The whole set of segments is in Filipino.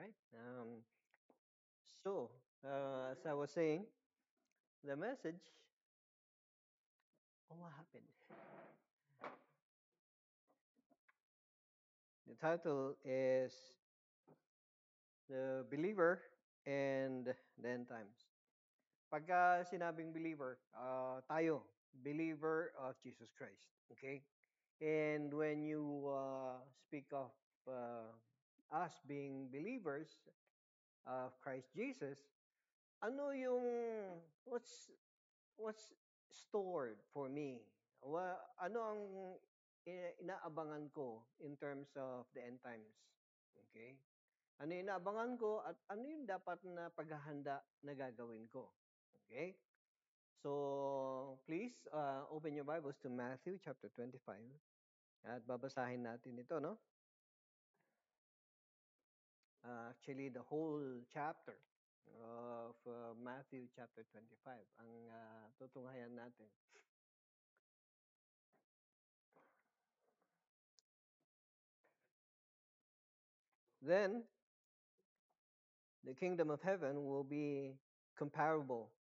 right. As I was saying, the message. Oh, what happened? The title is The Believer and the End Times. Pagka sinabing believer, tayo, believer of Jesus Christ. Okay? And when you speak of uh, us being believers of Christ Jesus, ano yung what's stored for me? Ano ang inaabangan ko in terms of the end times? Okay? Ano yung inaabangan ko at ano yung dapat na paghahanda na gagawin ko? Okay? So, please open your Bibles to Matthew chapter 25 at babasahin natin ito, no? Actually, the whole chapter of Matthew chapter 25 ang tutunghayan natin. Then, the kingdom of heaven will be comparable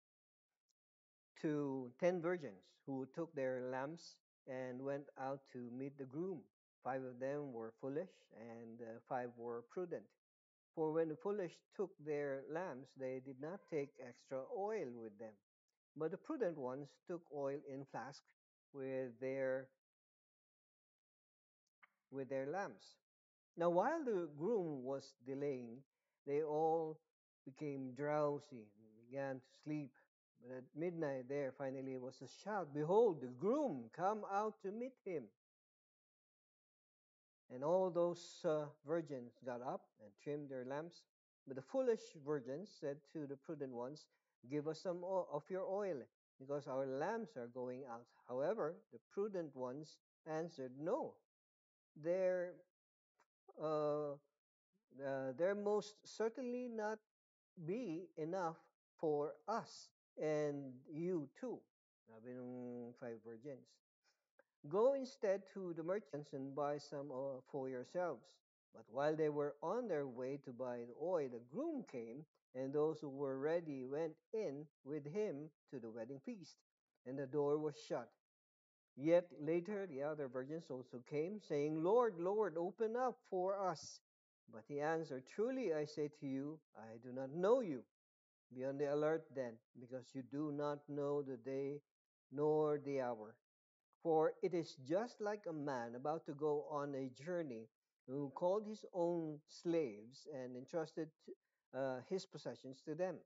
to 10 virgins who took their lamps and went out to meet the groom. 5 of them were foolish, and 5 were prudent. For when the foolish took their lamps, they did not take extra oil with them. But the prudent ones took oil in flasks with their lamps. Now, while the groom was delaying, they all became drowsy and began to sleep. But at midnight, there finally was a shout, "Behold, the groom! Come out to meet him!" And all those virgins got up and trimmed their lamps. But the foolish virgins said to the prudent ones, "Give us some of your oil, because our lamps are going out." However, the prudent ones answered, "No, there uh, there most certainly not be enough for us and you too. Sabi ng 5 virgins. Go instead to the merchants and buy some for yourselves. But while they were on their way to buy the oil, the groom came, and those who were ready went in with him to the wedding feast, and the door was shut. Yet later the other virgins also came, saying, "Lord, Lord, open up for us." But he answered, "Truly I say to you, I do not know you. Be on the alert then, because you do not know the day nor the hour. For it is just like a man about to go on a journey, who called his own slaves and entrusted his possessions to them.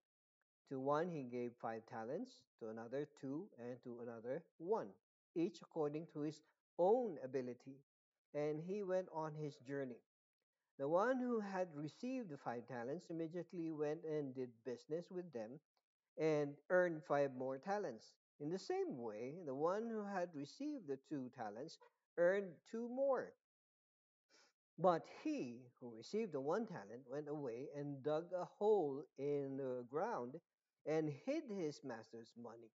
To one he gave 5 talents, to another 2, and to another 1, each according to his own ability. And he went on his journey. The one who had received the 5 talents immediately went and did business with them and earned 5 more talents. In the same way, the one who had received the 2 talents earned 2 more. But he who received the 1 talent went away and dug a hole in the ground and hid his master's money.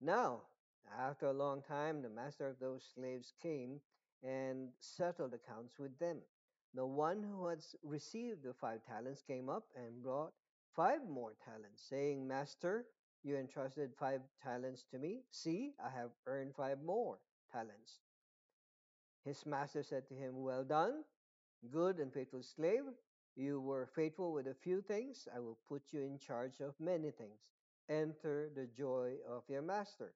Now, after a long time, the master of those slaves came and settled accounts with them. The one who had received the 5 talents came up and brought 5 more talents, saying, "Master, you entrusted 5 talents to me. See, I have earned 5 more talents." His master said to him, "Well done, good and faithful slave. You were faithful with a few things. I will put you in charge of many things. Enter the joy of your master."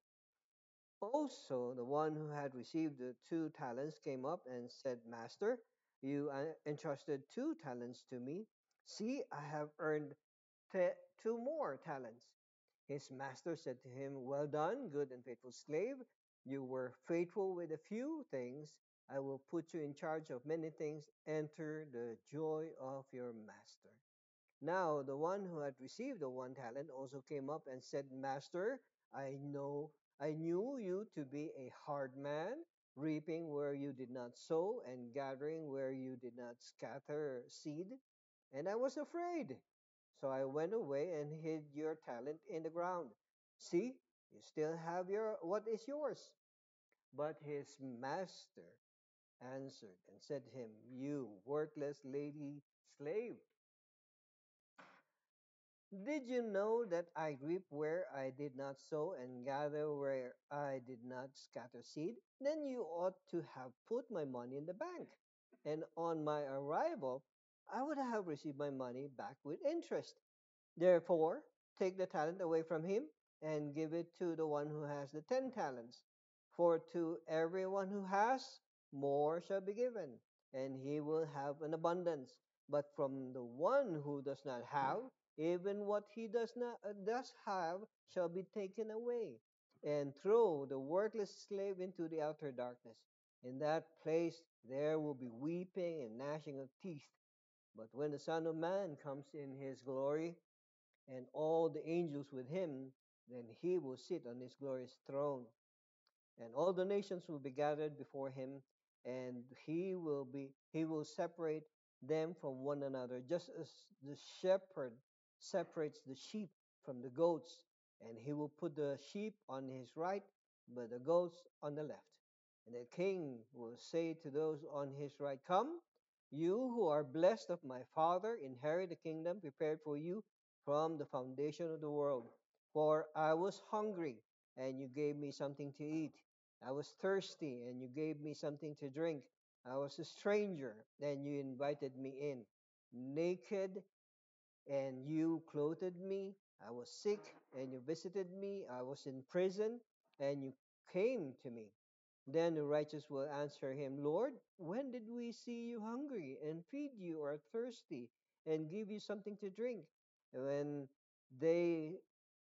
Also, the one who had received the 2 talents came up and said, "Master, you entrusted 2 talents to me. See, I have earned 2 more talents." His master said to him, "Well done, good and faithful slave. You were faithful with a few things. I will put you in charge of many things. Enter the joy of your master." Now the one who had received the 1 talent also came up and said, "Master, I knew you to be a hard man, reaping where you did not sow and gathering where you did not scatter seed. And I was afraid. So I went away and hid your talent in the ground. See, you still have what is yours." But his master answered and said to him, "You worthless lady slave. Did you know that I reap where I did not sow and gather where I did not scatter seed? Then you ought to have put my money in the bank. And on my arrival, I would have received my money back with interest. Therefore, take the talent away from him and give it to the one who has the 10 talents. For to everyone who has, more shall be given, and he will have an abundance. But from the one who does not have, even what he does have shall be taken away. And throw the worthless slave into the outer darkness. In that place there will be weeping and gnashing of teeth. But when the Son of Man comes in his glory, and all the angels with him, then he will sit on his glorious throne, and all the nations will be gathered before him, and he will separate them from one another, just as the shepherd separates the sheep from the goats, and he will put the sheep on his right, but the goats on the left. And the king will say to those on his right, Come, you who are blessed of my Father, inherit the kingdom prepared for you from the foundation of the world. For I was hungry, and you gave me something to eat. I was thirsty, and you gave me something to drink. I was a stranger, and you invited me in. Naked, and you clothed me. I was sick, and you visited me. I was in prison, and you came to me. Then the righteous will answer him, Lord, when did we see you hungry and feed you, or thirsty and give you something to drink? When they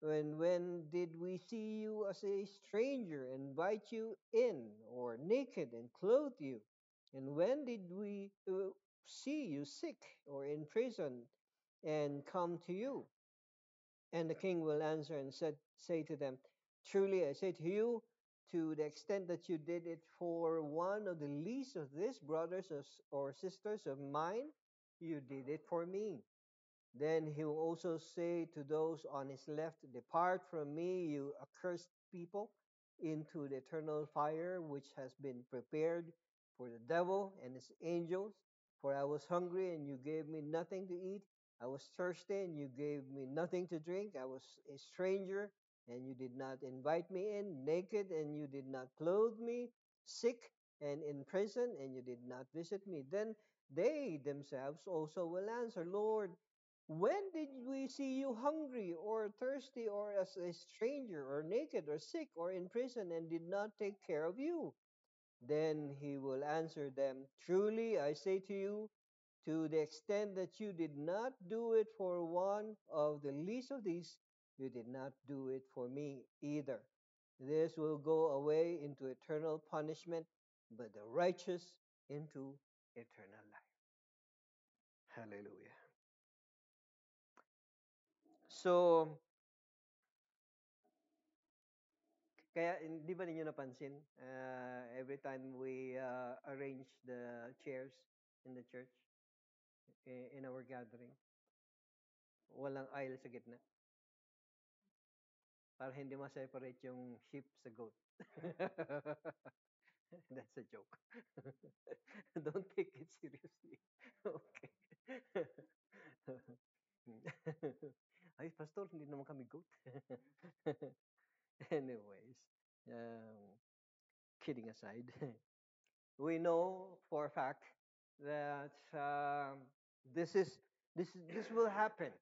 when did we see you as a stranger and invite you in, or naked and clothe you? And when did we see you sick or in prison and come to you? And the king will answer and say to them, Truly I say to you, to the extent that you did it for one of the least of these brothers or sisters of mine, you did it for me. Then he will also say to those on his left, Depart from me, you accursed people, into the eternal fire which has been prepared for the devil and his angels. For I was hungry, and you gave me nothing to eat. I was thirsty, and you gave me nothing to drink. I was a stranger, and you did not invite me in. Naked, and you did not clothe me. Sick, and in prison, and you did not visit me. Then they themselves also will answer, Lord, when did we see you hungry or thirsty or as a stranger or naked or sick or in prison and did not take care of you? Then he will answer them, Truly I say to you, to the extent that you did not do it for one of the least of these, you did not do it for me either. This will go away into eternal punishment, but the righteous into eternal life. Hallelujah. So, kaya hindi ba ninyo napansin, every time we arrange the chairs in the church, in our gathering, walang aisle sa gitna para hindi ma-separate yung sheep sa goat. That's a joke. Don't take it seriously. Okay. Ay, pastor, hindi naman kami goat. Anyways, um, kidding aside, we know for a fact that this is this will happen.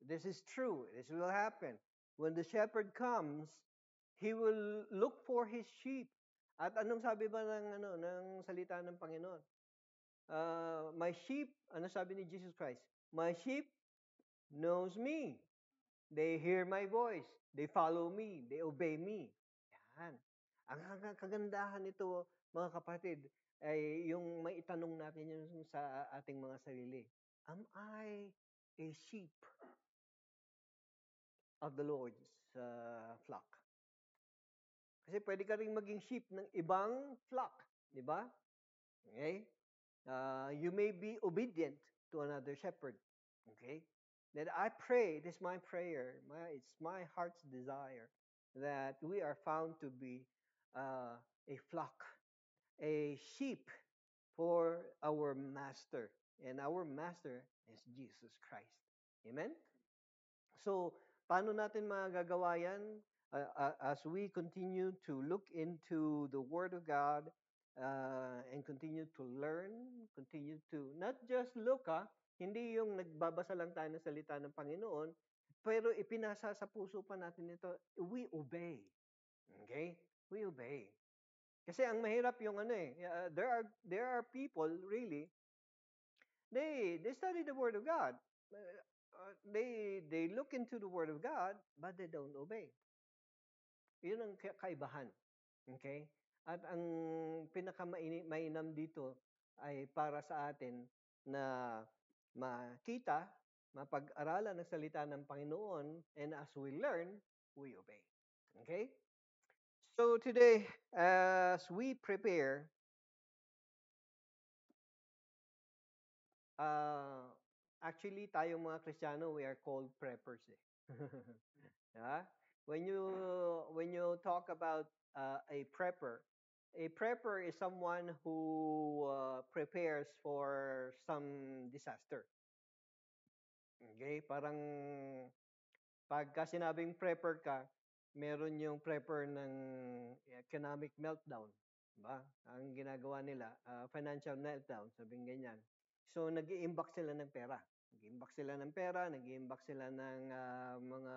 This is true. This will happen. When the shepherd comes, he will look for his sheep. At anong sabi ba ng salita ng Panginoon? My sheep, ano sabi ni Jesus Christ? My sheep knows me. They hear my voice. They follow me. They obey me. Yan. Ang kagandahan nito, mga kapatid, ay yung may itanong natin yun sa ating mga sarili. Am I a sheep of the Lord's flock? Kasi pwede ka rin maging sheep ng ibang flock. Di ba? Okay? You may be obedient to another shepherd. Okay? That I pray, this is my prayer, it's my heart's desire that we are found to be a flock, a sheep for our master. And our master is Jesus Christ. Amen? So, paano natin magagawa yan? As we continue to look into the Word of God and continue to learn, continue to not just look, hindi yung nagbabasa lang tayo ng salita ng Panginoon, pero ipinasa sa puso pa natin ito, we obey. Okay? We obey. Kasi ang mahirap yung ano there are people really, they study the Word of God. They look into the Word of God, but they don't obey. Yun ang kaibahan. Okay? At ang pinakamainam dito ay para sa atin na makita, mapag-aralan ng salita ng Panginoon, and as we learn, we obey. Okay? So today, as we prepare, uh, actually tayong mga Kristiyano, we are called preppers eh. Yeah? When you talk about a prepper is someone who prepares for some disaster. Okay? Parang pagka sinabing prepper ka, meron yung prepper ng economic meltdown. Diba? Ang ginagawa nila, financial meltdown, sabing ganyan. So, nag-iimbak sila ng pera. Nag-iimbak sila ng pera, nag-iimbak sila ng mga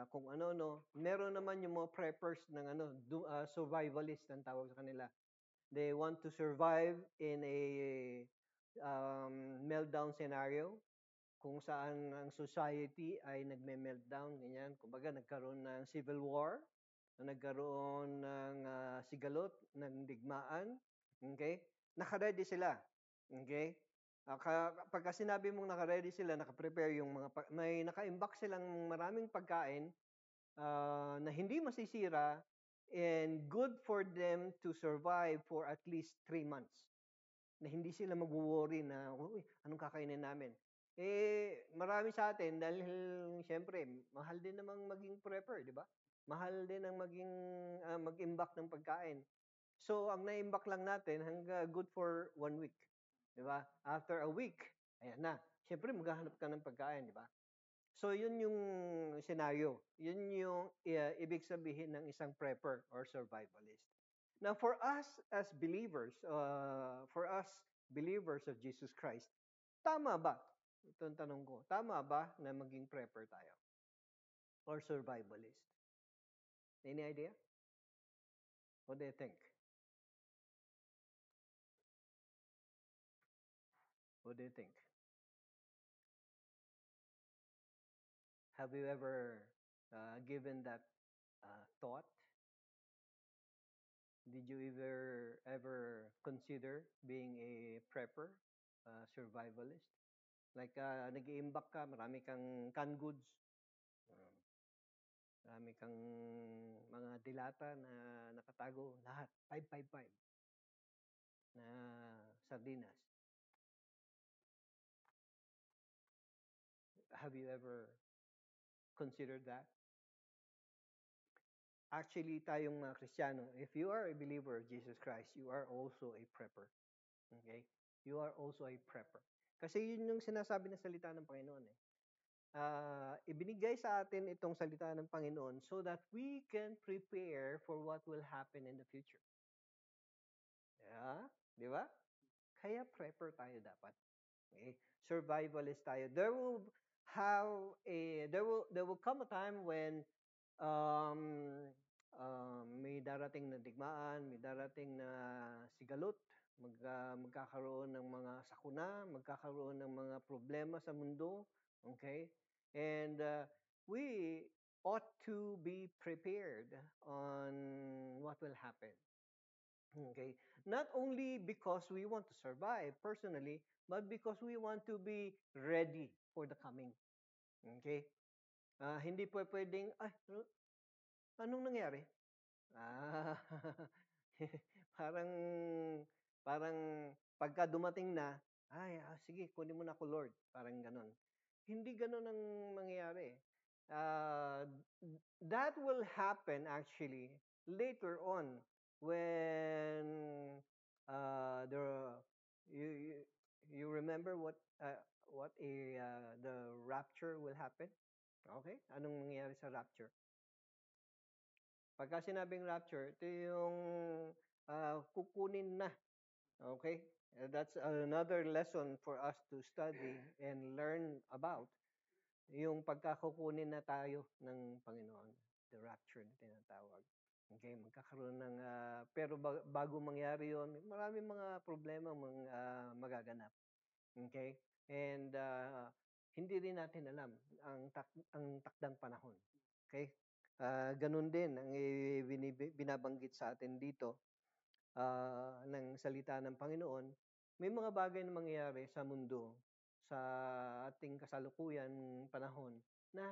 kung ano-no. Meron naman yung mga preppers ng survivalist ang tawag sa kanila. They want to survive in a meltdown scenario kung saan ang society ay nagme-meltdown, ganyan. Kumbaga, nagkaroon ng civil war, nagkaroon ng sigalot, ng digmaan, okay? Naka-ready sila, okay? Pagka sinabi mong naka-ready sila, naka-prepare yung may naka-imbak silang maraming pagkain na hindi masisira and good for them to survive for at least 3 months na hindi sila magwo-worry na, uy, anong kakainin namin? Marami sa atin dahil siyempre, mahal din namang maging prepper, di ba? Mahal din ang mag-imbak ng pagkain. So, ang naimbak lang natin hanggang good for 1 week. Di ba? After a week, ayan na. Siyempre, maghahanap ka ng pagkain, di ba? So, yun yung scenario. Yun yung ibig sabihin ng isang prepper or survivalist. Now, for us as believers, of Jesus Christ, tama ba? Ito ang tanong ko. Tama ba na maging prepper tayo? Or survivalist? Any idea? What do you think? What do you think? Have you ever given that thought? Did you ever consider being a prepper, survivalist? Like, nag-iimbak ka, marami kang canned goods, uh, marami kang mga dilata na nakatago, lahat, 555 na sardinas. Have you ever considered that? Actually, tayong mga Kristiyano, if you are a believer of Jesus Christ, you are also a prepper. Okay? You are also a prepper. Kasi yun yung sinasabi ng salita ng Panginoon eh. Ibinigay sa atin itong salita ng Panginoon so that we can prepare for what will happen in the future. Yeah? Di ba? Kaya prepper tayo dapat. Okay? Survivalist tayo. There will come a time when um, may darating na digmaan, may darating na sigalot, magkakaroon ng mga sakuna, magkakaroon ng mga problema sa mundo. Okay? And we ought to be prepared on what will happen. Okay? Not only because we want to survive personally, but because we want to be ready for the coming. Okay? Hindi po pwedeng, anong nangyari? Ah, parang, parang pagka dumating na, sige, kunin mo na ako, Lord. Parang ganon. Hindi ganon ang mangyayari. Uh, that will happen actually later on when the you you remember what the rapture will happen? Okay? Anong mangyayari sa rapture? Pagka sinabing rapture, ito yung kukunin na. Okay? That's another lesson for us to study and learn about. Yung pagkakukunin na tayo ng Panginoon. The rapture na tinatawag. Okay, magkakaroon ng pero bago mangyari 'yon, maraming mga problema magaganap. Okay? And hindi rin natin alam ang takdang panahon. Okay? Ganun din ang binabanggit sa atin dito ng salita ng Panginoon. May mga bagay na mangyayari sa mundo sa ating kasalukuyan panahon na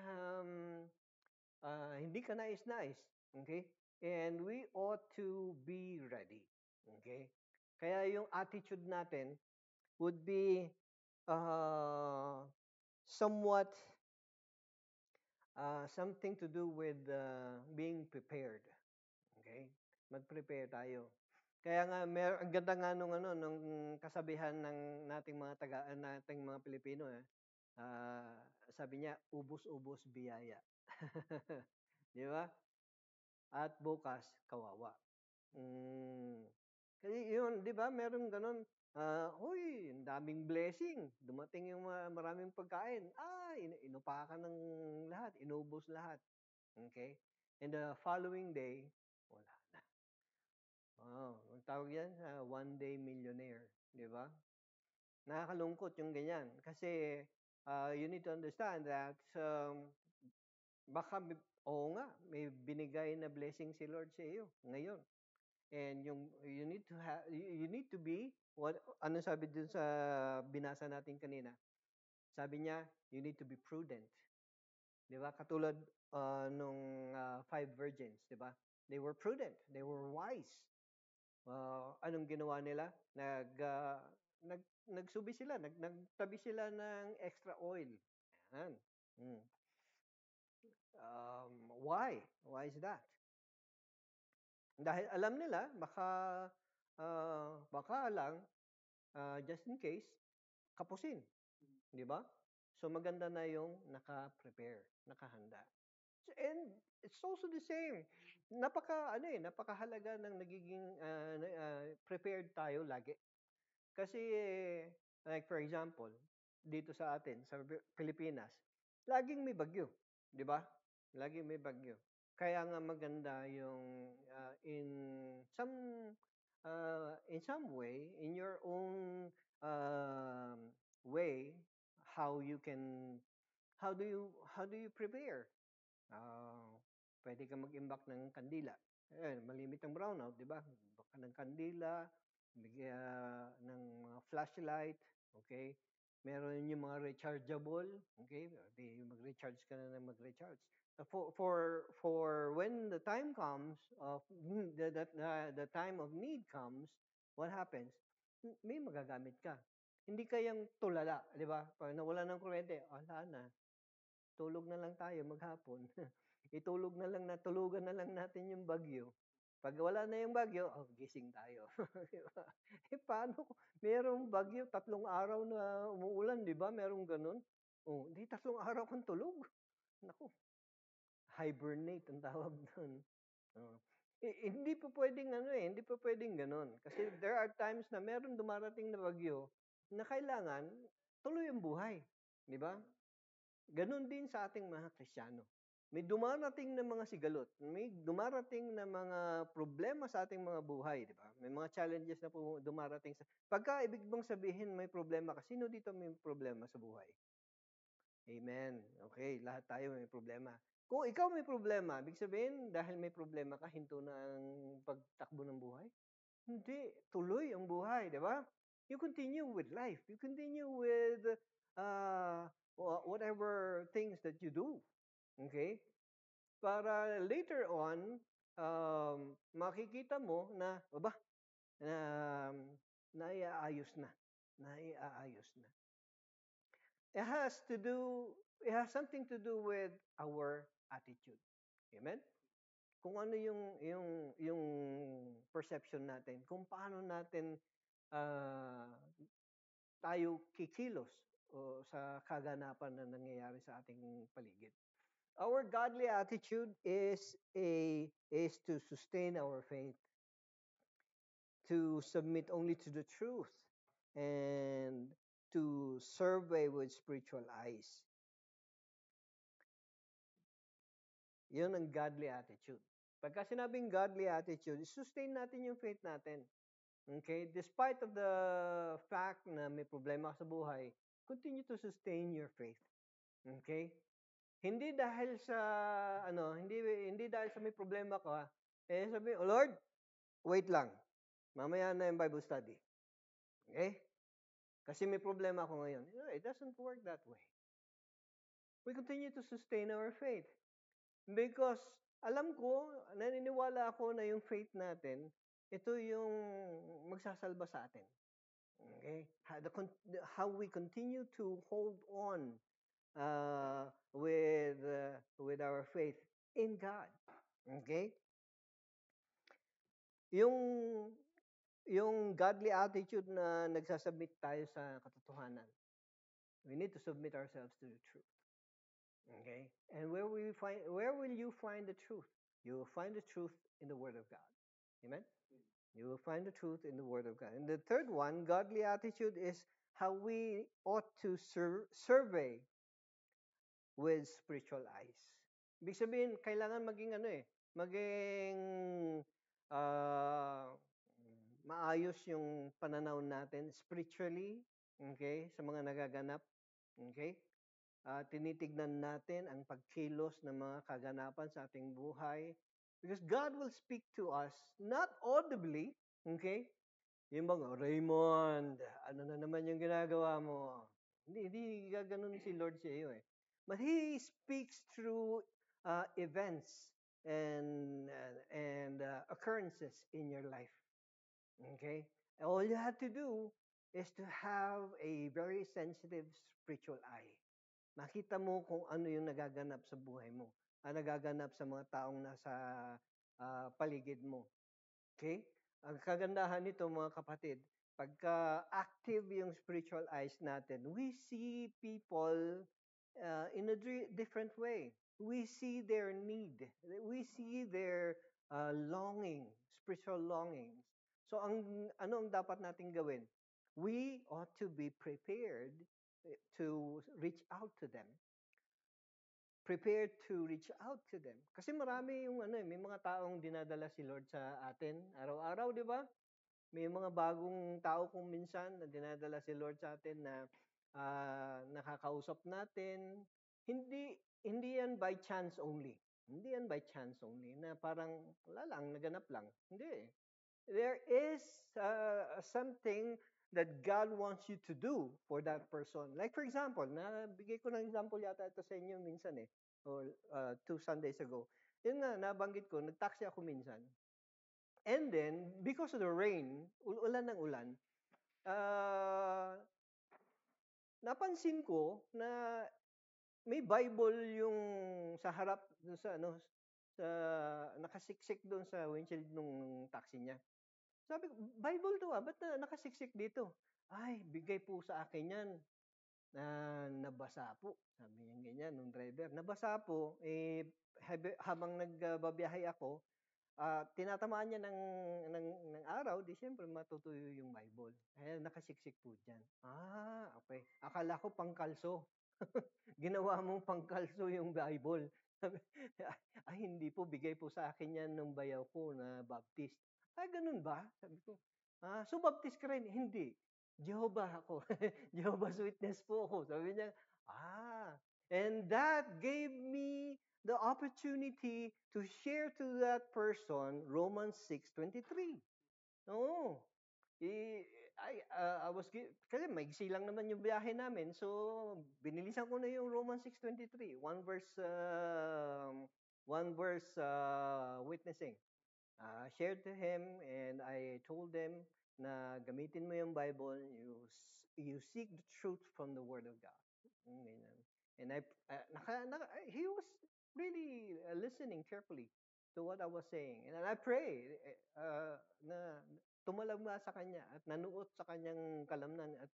hindi ka nais-nais. Okay? And we ought to be ready. Okay? Kaya yung attitude natin would be uh, somewhat something to do with being prepared. Okay? Mag-prepare tayo. Kaya nga ang ganda nga nung kasabihan ng nating mga Pilipino ah, sabi niya ubos-ubos biyaya. 'Di ba? At bukas kawawa. Mm. Kasi yun, 'di ba? Merong ganun. Uy, ang daming blessing. Dumating yung maraming pagkain. Inupakan ng lahat, inubos lahat. Okay? And the following day, wala na. Ang tawag yan, one day millionaire. Di ba? Nakakalungkot yung ganyan. Kasi you need to understand that baka, oo nga, may binigay na blessing si Lord sa iyo ngayon. And you need to you need to be ano sabi dun sa binasa natin kanina? Sabi niya, you need to be prudent. 'Di ba? Katulad nung five virgins, 'di ba? They were prudent, they were wise. Anong ginawa nila? Nagsubi sila, nagtabi sila ng extra oil. Yan. Mm. Why? Why is that? Dahil alam nila baka lang just in case kapusin, 'di ba? So maganda na yung naka-prepare, nakahanda. And it's also the same. Napakahalaga ng nagiging prepared tayo lagi. Kasi like for example, dito sa atin sa Pilipinas, laging may bagyo, 'di ba? Laging may bagyo. Kaya nga maganda yung in some way, in your own way, how you can how do you prepare? Pwede kang mag-imbak ng kandila. Malimit ang brownout, di ba? Imbak ka ng kandila, ng mga flashlight, okay? Meron yung mga rechargeable, okay? Di mag-recharge ka na ng mag-recharge. For when the time comes of the time of need comes, what happens? May magagamit ka. Hindi kayang tulala, di ba? Pag nawala ng kuryente, wala na. Tulog na lang tayo maghapon. Tulugan na lang natin yung bagyo. Pag wala na yung bagyo, gising tayo. Diba? Paano kung merong bagyo, 3 araw na umuulan, di ba? Merong ganun. Di 3 araw kang tulog. Naku, hibernate ang tawag doon. Hindi pa pwedeng hindi pa pwedeng ganun. Kasi there are times na meron dumarating na bagyo na kailangan tuloy ang buhay. Di ba? Ganon din sa ating mga Kristiyano. May dumarating na mga sigalot, may dumarating na mga problema sa ating mga buhay, di ba? May mga challenges na dumarating sa... Pagka ibig bang sabihin may problema ka, sino dito may problema sa buhay? Amen. Okay, lahat tayo may problema. Kung ikaw may problema, ibig sabihin dahil may problema ka, hinto na ang pagtakbo ng buhay? Hindi, tuloy ang buhay, di ba? You continue with life. You continue with whatever things that you do. Okay? Para later on, makikita mo na, um, naiaayos na. Naiaayos na. It has something to do with our attitude. Amen? Kung ano yung perception natin, kung paano natin tayo kikilos o sa kaganapan na nangyayari sa ating paligid. Our godly attitude is to sustain our faith, to submit only to the truth, and to survey with spiritual eyes. Yun ang godly attitude. Pagka sinabing godly attitude, sustain natin yung faith natin. Okay? Despite of the fact na may problema ka sa buhay, continue to sustain your faith. Okay? Hindi dahil sa hindi dahil sa may problema ka, sabi, "Oh Lord, wait lang. Mamaya na yung Bible study." Okay? Kasi may problema ako ngayon. It doesn't work that way. We continue to sustain our faith. Because alam ko, naniniwala ako na yung faith natin, ito yung magsasalba sa atin. Okay? How we continue to hold on with our faith in God. Okay? Yung godly attitude na nagsasubmit tayo sa katotohanan. We need to submit ourselves to the truth. Okay? And where will you find the truth? You will find the truth in the Word of God. Amen? You will find the truth in the Word of God. And the third one, godly attitude, is how we ought to survey with spiritual eyes. Ibig sabihin, kailangan maging uh, maayos yung pananaw natin spiritually, okay, sa mga nagaganap, okay? Tinitignan natin ang pagkilos ng mga kaganapan sa ating buhay. Because God will speak to us, not audibly, okay? Yung bang, Raymond, ano na naman yung ginagawa mo? Hindi gaganon si Lord sa iyo eh. But He speaks through events and occurrences in your life. Okay? All you have to do is to have a very sensitive spiritual eye. Makita mo kung ano yung nagaganap sa buhay mo, nagaganap sa mga taong nasa paligid mo. Okay? Ang kagandahan nito mga kapatid, pagka active yung spiritual eyes natin, we see people in a different way. We see their need. We see their longing, spiritual longings. So ano ang dapat nating gawin? We ought to be prepared to reach out to them. Prepared to reach out to them. Kasi marami yung may mga taong dinadala si Lord sa atin araw-araw, di ba? May mga bagong tao kung minsan na dinadala si Lord sa atin na nakakausap natin. Hindi yan by chance only. Hindi yan by chance only na parang wala lang, naganap lang. Hindi. There is something that God wants you to do for that person. Like for example, nabigay ko ng example yata ito sa inyo minsan or 2 Sundays ago. Yun nga, nabanggit ko, nag-taxi ako minsan. And then, because of the rain, ulan ng ulan, napansin ko na may Bible yung sa harap dun sa sa nakasiksik doon sa windshield nung taxi niya. Sabi ko, Bible to ba't nakasiksik dito? Ay, bigay po sa akin yan. Nabasa po. Sabi niya ganyan, nung driver. Nabasa po, habang nagbabiyahe ako, tinatamaan niya ng araw, di siyempre matutuyo yung Bible. Nakasiksik po dyan. Okay. Akala ko pangkalso. Ginawa mong pangkalso yung Bible. Ay, hindi po. Bigay po sa akin yan nung bayaw ko na Baptist. Ganun ba? Sabi ko, so Baptist ka rin? Hindi. Jehovah ako. Jehovah's Witness po ako. Sabi niya, and that gave me the opportunity to share to that person Romans 6:23. Oo. Kasi maigsi lang naman yung biyahe namin. So, binilisan ko na yung Romans 6:23. One verse witnessing. Shared to him and I told them na gamitin mo yung Bible, you seek the truth from the Word of God. And he was really listening carefully to what I was saying. And I pray na tumalagma sa kanya at nanuot sa kanyang kalamnan at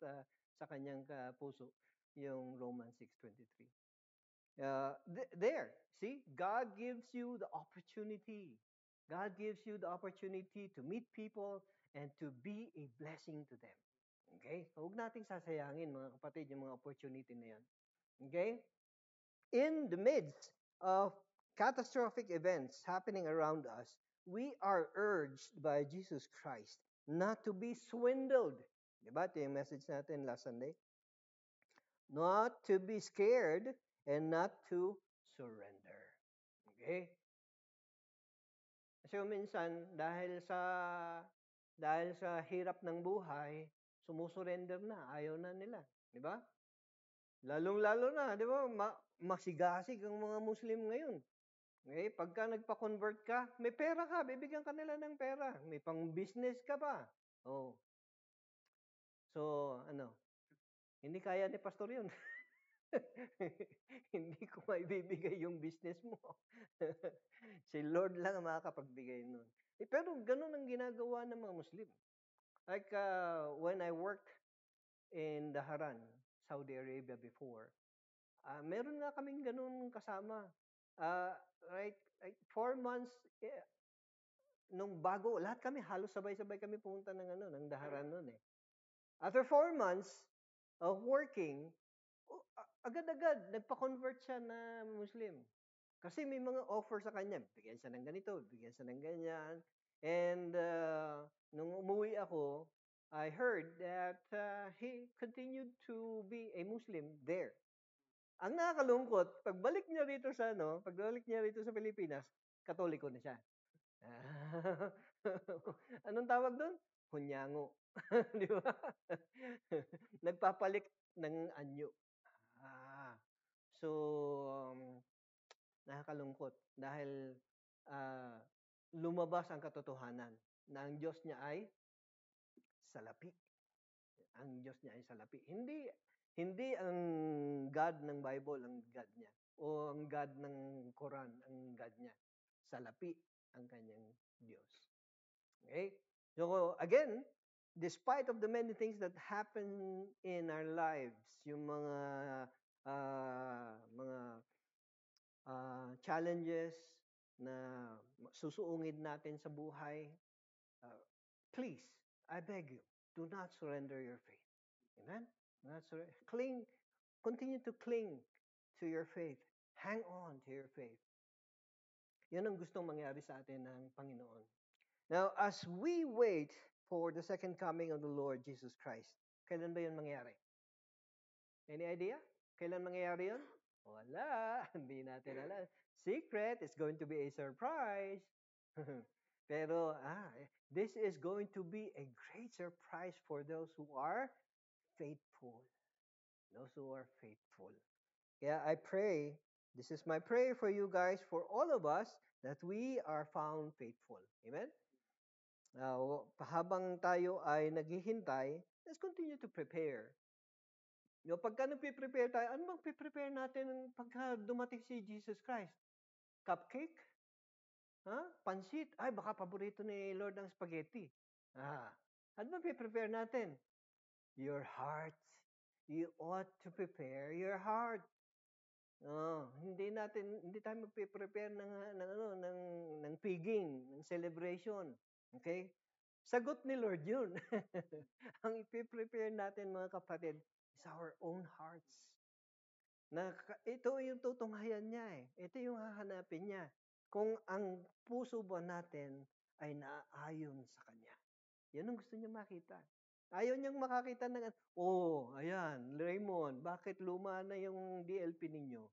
sa kanyang puso yung Romans 6:23. There, see, God gives you the opportunity. God gives you the opportunity to meet people and to be a blessing to them. Okay? So, huwag nating sasayangin, mga kapatid, yung mga opportunity na yan. Okay? In the midst of catastrophic events happening around us, we are urged by Jesus Christ not to be swindled. Diba? Ito yung message natin last Sunday. Not to be scared and not to surrender. Okay? Kasi minsan dahil sa hirap ng buhay, sumusurrender na, ayaw na nila, 'di ba? Lalong-lalo na, 'di ba? Masigasig ang mga Muslim ngayon. Okay, pagka nagpa-convert ka, may pera ka, bibigyan ka nila ng pera. May pang-business ka pa. Oh. So, hindi kaya ni pastor 'yun. Hindi ko maibibigay yung business mo. Si Lord lang ang makakapagbigay nun. Pero ganun ang ginagawa ng mga Muslim. Like when I worked in Daharan, Saudi Arabia before, meron nga kaming ganun kasama. Uh, right, 4 months, nung bago, lahat kami, halos sabay-sabay kami pumunta ng Daharan nun eh. After 4 months of working, agad-agad, nagpa-convert siya na Muslim. Kasi may mga offer sa kanya. Bigyan siya ng ganito, bigyan siya ng ganyan. And nung umuwi ako, I heard that he continued to be a Muslim there. Ang nakakalungkot, pagbalik niya rito sa Pilipinas, Katoliko na siya. Anong tawag doon? Hunyango. Di ba? Nagpapalit ng anyo. So, nakakalungkot dahil lumabas ang katotohanan na ang Diyos niya ay salapi. Ang Diyos niya ay salapi. Hindi ang God ng Bible ang God niya o ang God ng Quran ang God niya. Salapi ang kanyang Diyos. Okay? So again, despite of the many things that happen in our lives, yung mga challenges na susuungid natin sa buhay, please, I beg you, do not surrender your faith. Amen? Continue to cling to your faith. Hang on to your faith. Yan ang gustong mangyari sa atin ng Panginoon. Now, as we wait for the second coming of the Lord Jesus Christ, kailan ba yun mangyari? Any idea? Kailan mangyayari yun? Wala. Hindi natin alam. Secret. It's going to be a surprise. Pero, this is going to be a great surprise for those who are faithful. Those who are faithful. Kaya I pray, this is my prayer for you guys, for all of us, that we are found faithful. Amen? Habang tayo ay naghihintay, let's continue to prepare. Pagka nagpe-prepare tayo, ano bang pre-prepare natin pagka dumating si Jesus Christ? Cupcake? Pansit? Ay, baka paborito ni Lord ang spaghetti. Ano bang pre-prepare natin? Your heart. You ought to prepare your heart. Hindi tayo magpe-prepare ng piging, ng celebration. Okay? Sagot ni Lord 'yun. Ang ipe-prepare natin mga kapatid is our own hearts. Ito yung tutunghayan niya eh. Ito yung hahanapin niya. Kung ang puso ba natin ay naaayon sa Kanya. Yan ang gusto niya makita. Ayaw niyang makakita ng, ayan, Raymond, bakit luma na yung DLP ninyo?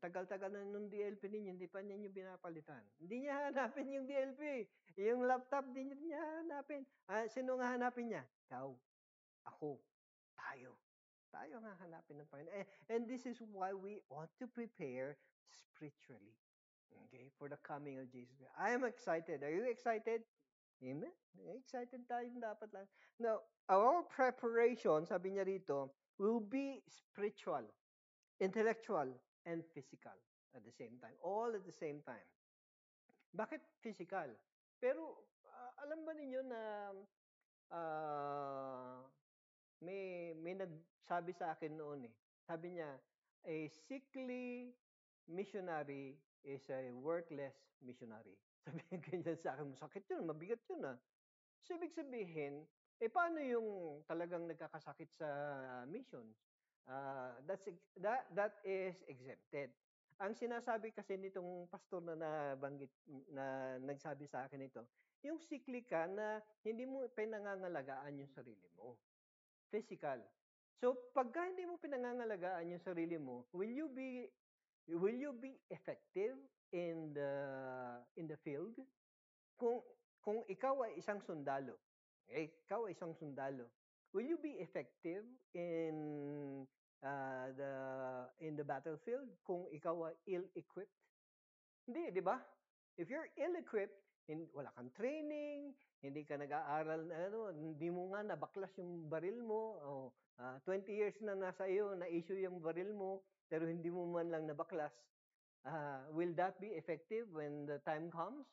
Tagal-tagal na nung DLP ninyo, hindi pa ninyo binapalitan. Hindi niya hanapin yung DLP. Yung laptop, hindi niya hanapin. Sino nga hanapin niya? Ikaw, ako, tayo. Tayo nga hanapin ng Panginoon. And this is why we ought to prepare spiritually. Okay? For the coming of Jesus. I am excited. Are you excited? Amen? Excited tayo dapat lang. Now, our preparation, sabi niya rito, will be spiritual, intellectual, and physical at the same time. All at the same time. Bakit physical? Pero, alam ba ninyo na may nagsabi sa akin noon eh. Sabi niya, A sickly missionary is a worthless missionary. Sabihin ganyan sa akin, sakit yun, mabigat yun ah. So, ibig sabihin, paano yung talagang nagkakasakit sa mission? That is exempted. Ang sinasabi kasi nitong pastor na nabanggit na nagsabi sa akin ito, yung sickly ka na hindi mo pinangangalagaan yung sarili mo. Physical. So, pagka hindi mo pinangangalagaan yung sarili mo, will you be effective in the field? Kung kung ikaw ay isang sundalo, ikaw ay isang sundalo, will you be effective the in the battlefield kung ikaw ay ill-equipped? Hindi, di ba? If you're ill-equipped, wala kang training, hindi ka nag-aaral na hindi mo nga nabaklas yung baril mo, 20 years na nasa iyo, na-issue yung baril mo, pero hindi mo man lang nabaklas, will that be effective when the time comes?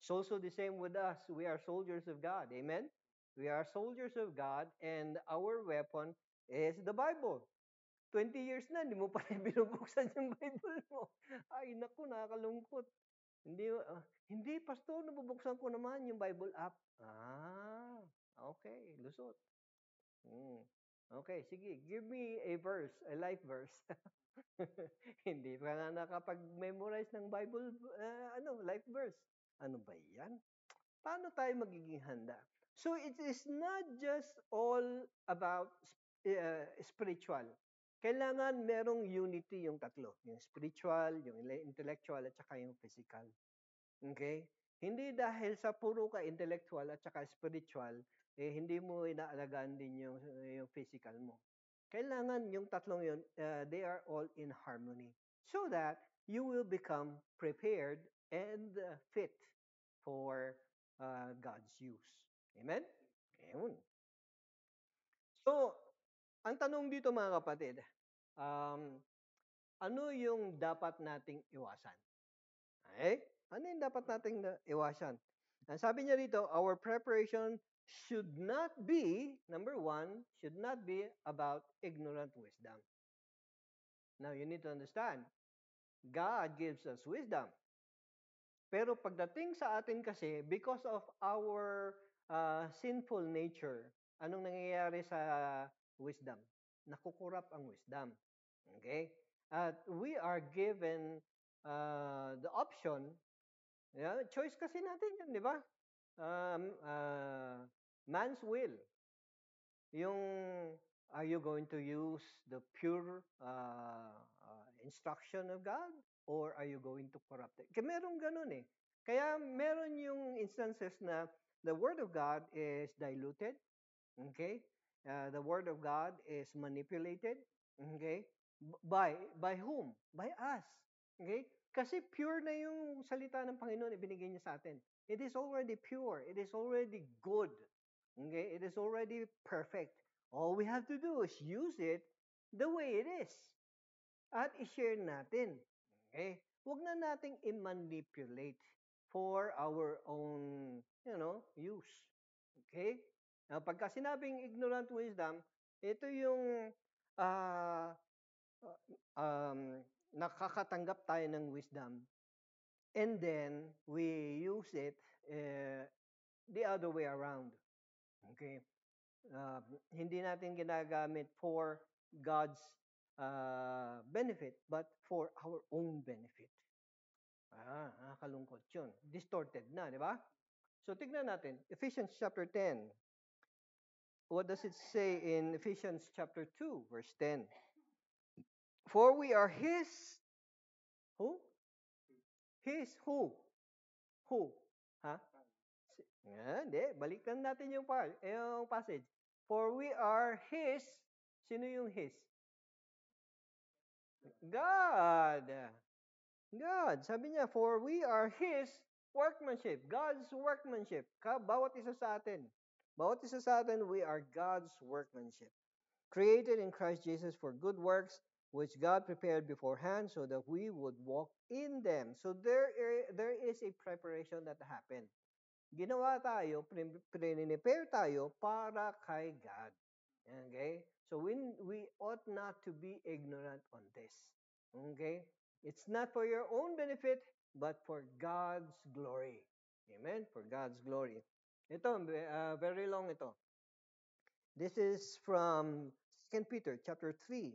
It's also the same with us. We are soldiers of God. Amen? We are soldiers of God, and our weapon is the Bible. 20 years na, hindi mo pa rin binubuksan yung Bible mo. Ay, naku, nakakalungkot. Hindi, pastor, nabubuksan ko naman yung Bible app. Okay, lusot. Okay, sige, give me a verse, a life verse. Hindi pa nga nakapag-memorize ng Bible, life verse. Ano ba yan? Paano tayo magiging handa? So it is not just all about spiritual. Kailangan merong unity yung tatlo. Yung spiritual, yung intellectual, at saka yung physical. Okay? Hindi dahil sa puro ka intellectual at saka spiritual, hindi mo inaalagaan din yung physical mo. Kailangan yung tatlong yun, they are all in harmony. So that you will become prepared and fit for God's use. Amen? Ayun. So, ang tanong dito mga kapatid, ano yung dapat nating iwasan? Okay? Ano yung dapat nating iwasan? Ang sabi niya rito, our preparation should not be, number one, should not be about ignorant wisdom. Now, you need to understand, God gives us wisdom. Pero pagdating sa atin kasi, because of our sinful nature, anong nangyayari sa wisdom? Nakukurap ang wisdom. Okay? At we are given the option, choice kasi natin yun, di ba? Man's will. Yung, are you going to use the pure instruction of God? Or are you going to corrupt it? Kaya meron ganun eh. Kaya meron yung instances na the Word of God is diluted. Okay? The Word of God is manipulated. Okay? By whom? By us. Okay? Kasi pure na yung salita ng Panginoon ibinigay niya sa atin. It is already pure. It is already good. Okay? It is already perfect. All we have to do is use it the way it is. At i-share natin. Okay? Huwag na nating i-manipulate for our own, use. Okay? Pagka sinabing ignorant wisdom, ito yung nakakatanggap tayo ng wisdom and then we use it the other way around. Okay? Hindi natin ginagamit for God's benefit, but for our own benefit. Nakakalungkot yun. Distorted na, di ba? So, tignan natin. Ephesians chapter 10. What does it say in Ephesians chapter 2, verse 10? For we are His, who? His who? Who? Ha? Hindi. Balikan natin yung passage. For we are His, sino yung His? God. God. Sabi niya, for we are His workmanship. God's workmanship. Bawat isa sa atin. Bawat isa sa atin, we are God's workmanship. Created in Christ Jesus for good works, which God prepared beforehand so that we would walk in them. So there is a preparation that happened. Ginawa tayo, prepare tayo para kay God. Okay? So we ought not to be ignorant on this. Okay? It's not for your own benefit, but for God's glory. Amen? For God's glory. Ito, very long ito. This is from 2 Peter chapter 3,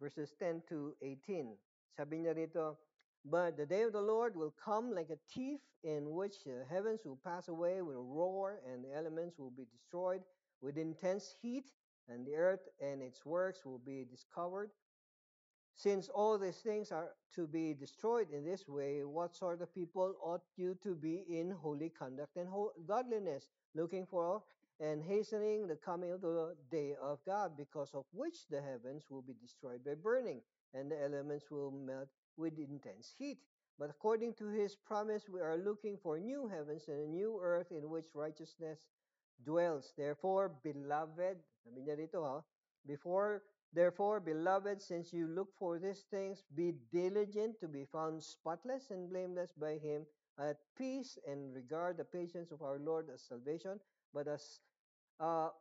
verses 10 to 18. Sabi niya rito, but the day of the Lord will come like a thief, in which the heavens will pass away with a roar, and the elements will be destroyed with intense heat, and the earth and its works will be discovered. Since all these things are to be destroyed in this way, what sort of people ought you to be in holy conduct and godliness, looking for and hastening the coming of the day of God, because of which the heavens will be destroyed by burning, and the elements will melt with intense heat? But according to his promise, we are looking for new heavens and a new earth in which righteousness dwells. Therefore, beloved, sabi niya dito ha, therefore, beloved, since you look for these things, be diligent to be found spotless and blameless by him, at peace, and regard the patience of our Lord as salvation, but as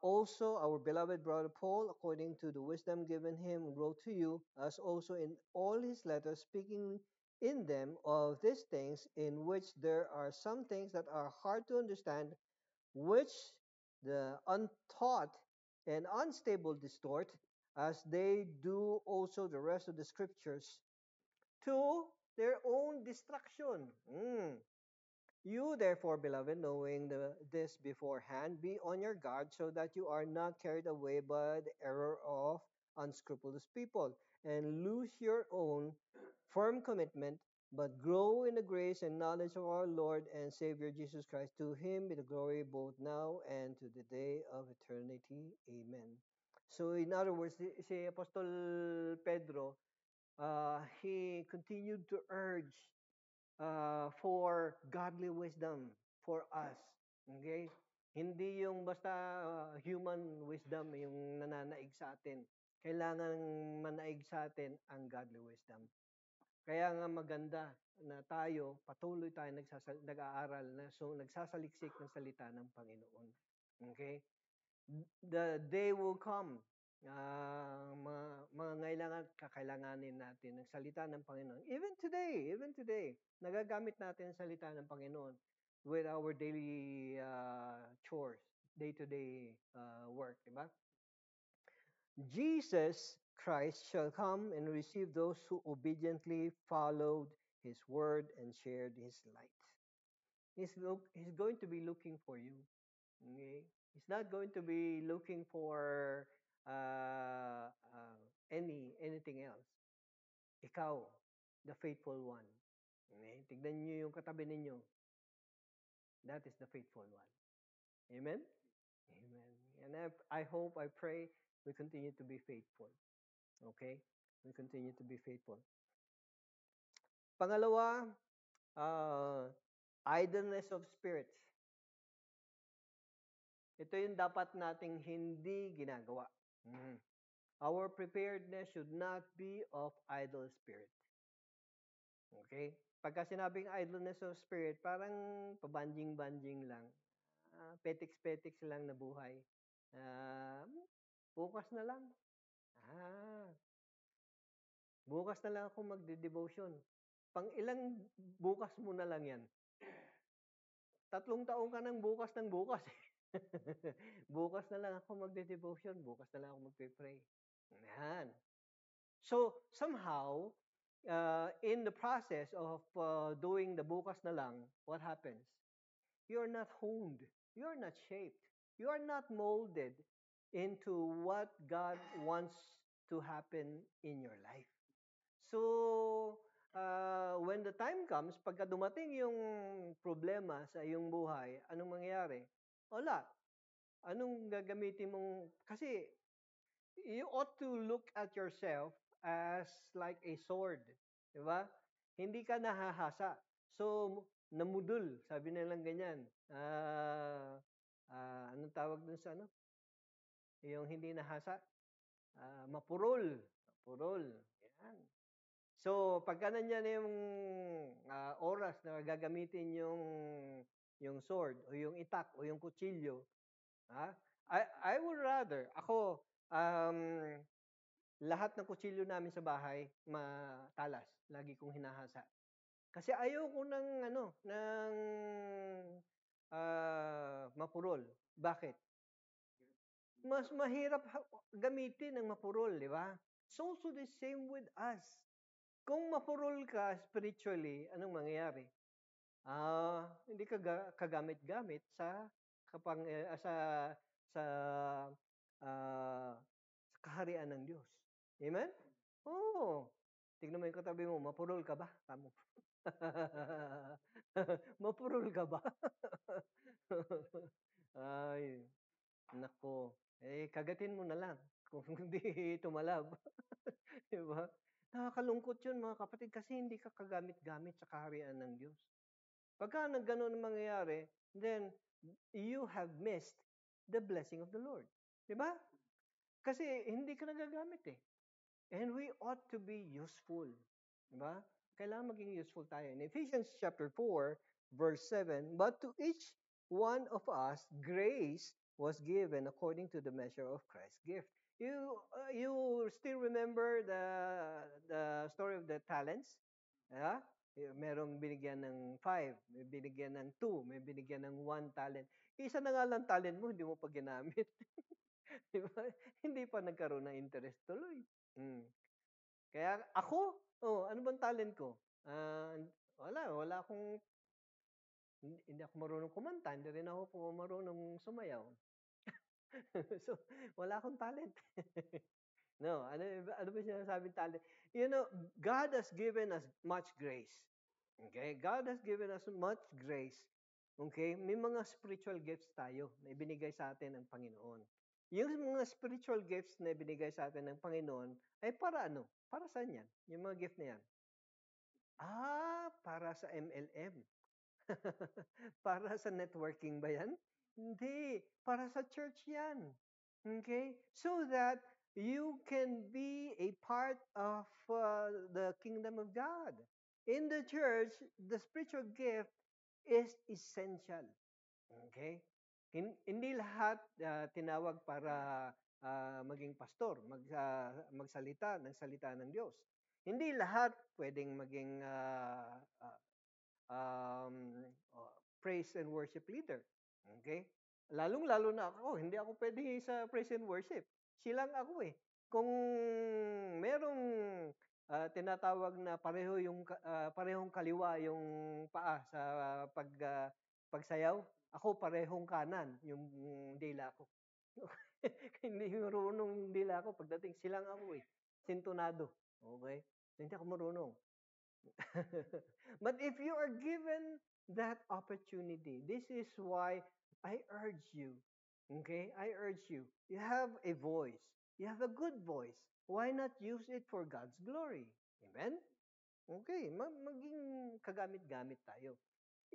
also our beloved brother Paul, according to the wisdom given him, wrote to you, as also in all his letters, speaking in them of these things, in which there are some things that are hard to understand, which the untaught and unstable distort, as they do also the rest of the scriptures, to their own destruction. You, therefore, beloved, knowing this beforehand, be on your guard, so that you are not carried away by the error of unscrupulous people, and lose your own firm commitment, but grow in the grace and knowledge of our Lord and Savior Jesus Christ. To him be the glory both now and to the day of eternity. Amen. So, in other words, si Apostol Pedro, he continued to urge for godly wisdom for us. Okay? Hindi yung basta human wisdom yung nananaig sa atin. Kailangan manaig sa atin ang godly wisdom. Kaya nga maganda na tayo, patuloy tayo nag-aaral, nagsasaliksik ng salita ng Panginoon. Okay? The day will come, kakailanganin natin ng salita ng Panginoon. Even today, nagagamit natin ang salita ng Panginoon with our daily chores, day-to-day work, diba? Jesus Christ shall come and receive those who obediently followed his word and shared his light. He's going to be looking for you. Okay? He's not going to be looking for anything else. Ikaw, the faithful one. Okay? Tignan niyo yung katabi ninyo. That is the faithful one. Amen? Amen. And I hope, I pray, we continue to be faithful. Okay? We continue to be faithful. Pangalawa, idleness of spirit. Ito yung dapat nating hindi ginagawa. Our preparedness should not be of idle spirit. Okay? Pagka sinabing idleness of spirit, parang pabanjing-banjing lang. Petiks-petiks lang na buhay. Bukas na lang. Bukas na lang ako magde-devotion. Pang ilang bukas mo na lang yan? 3 taon ka ng bukas. Bukas na lang ako magde-devotion. Bukas na lang ako magpe-pray. Yan. So, somehow, in the process of doing the bukas na lang, what happens? You're not honed. You're not shaped. You are not molded into what God wants to happen in your life. So, when the time comes, pagka dumating yung problema sa iyong buhay, anong mangyayari? Wala. Anong gagamitin mong... Kasi, you ought to look at yourself as like a sword. Diba? Hindi ka nahahasa. So, namudul. Sabi nilang ganyan. Anong tawag dun sa ano? Yung hindi nahasa? Mapurol. Mapurol. Yan. So, pagka nandiyan yung oras na gagamitin yung sword o yung itak o yung kutsilyo, I would rather, ako, lahat ng kutsilyo namin sa bahay, matalas. Lagi kong hinahasa. Kasi ayoko ng mapurol. Bakit? Mas mahirap gamitin ng mapurol, di ba? It's also the same with us. Kung mapurol ka spiritually, anong mangyayari? Hindi ka kagamit-gamit sa kapang sa ah, sa kaharian ng Diyos. Amen? Oo. Tignan mo yung katabi mo, mapurol ka ba? Tamo. Mapurol ka ba? Ay, nako. Kagatin mo na lang kung hindi tumalab. Di ba? Nakakalungkot yun mga kapatid kasi hindi ka kagamit-gamit sa kaharian ng Diyos. Pagka ganun ang mangyayari, then you have missed the blessing of the Lord. Di ba? Kasi hindi ka nagagamit eh. And we ought to be useful. Di ba? Kailangan maging useful tayo. In Ephesians chapter 4, verse 7, but to each one of us, grace was given according to the measure of Christ's gift. You still remember the story of the talents? Yeah? Merong binigyan ng 5, may binigyan ng 2, may binigyan ng 1 talent. Isa na nga lang talent mo, hindi mo pa ginamit. Di ba? Hindi pa nagkaroon ng interest tuloy. Mm. Kaya ako, ano bang talent ko? Wala akong, hindi ako marunong kumanta, hindi rin ako po marunong sumayaw. So, wala akong talent. No, ano ba sinasabing talent? You know, God has given us much grace. Okay? God has given us much grace. Okay? May mga spiritual gifts tayo na ibinigay sa atin ng Panginoon. Yung mga spiritual gifts na ibinigay sa atin ng Panginoon ay para ano? Para saan yan? Yung mga gift na yan. Para sa MLM. Para sa networking ba yan? Hindi. Para sa church yan. Okay? So that you can be a part of the kingdom of God. In the church, the spiritual gift is essential. Okay? Hindi lahat tinawag para maging pastor, magsalita ng salita ng Diyos. Hindi lahat pwedeng maging praise and worship leader. Okay? Lalong-lalo na ako, hindi ako pwede sa praise and worship. Silang ako eh. Kung merong tinatawag na parehong kaliwa yung paa sa pagsayaw, ako parehong kanan yung dila ko. Hindi marunong dila ko pagdating silang ako eh. Sintonado. Okay? Hindi ako marunong. But if you are given that opportunity, this is why I urge you, okay? I urge you. You have a voice. You have a good voice. Why not use it for God's glory? Amen? Okay, maging kagamit-gamit tayo.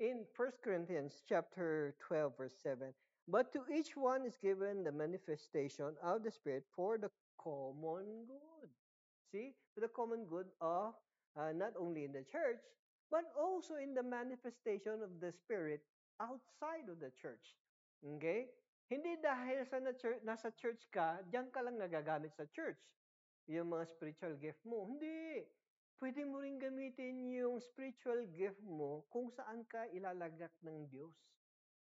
In 1 Corinthians chapter 12, verse 7, but to each one is given the manifestation of the Spirit for the common good. See? For the common good of not only in the church, but also in the manifestation of the Spirit outside of the church. Okay? Hindi dahil nasa church ka, diyan ka lang nagagamit sa church. Yung mga spiritual gift mo. Hindi. Pwede mo rin gamitin yung spiritual gift mo kung saan ka ilalagak ng Diyos.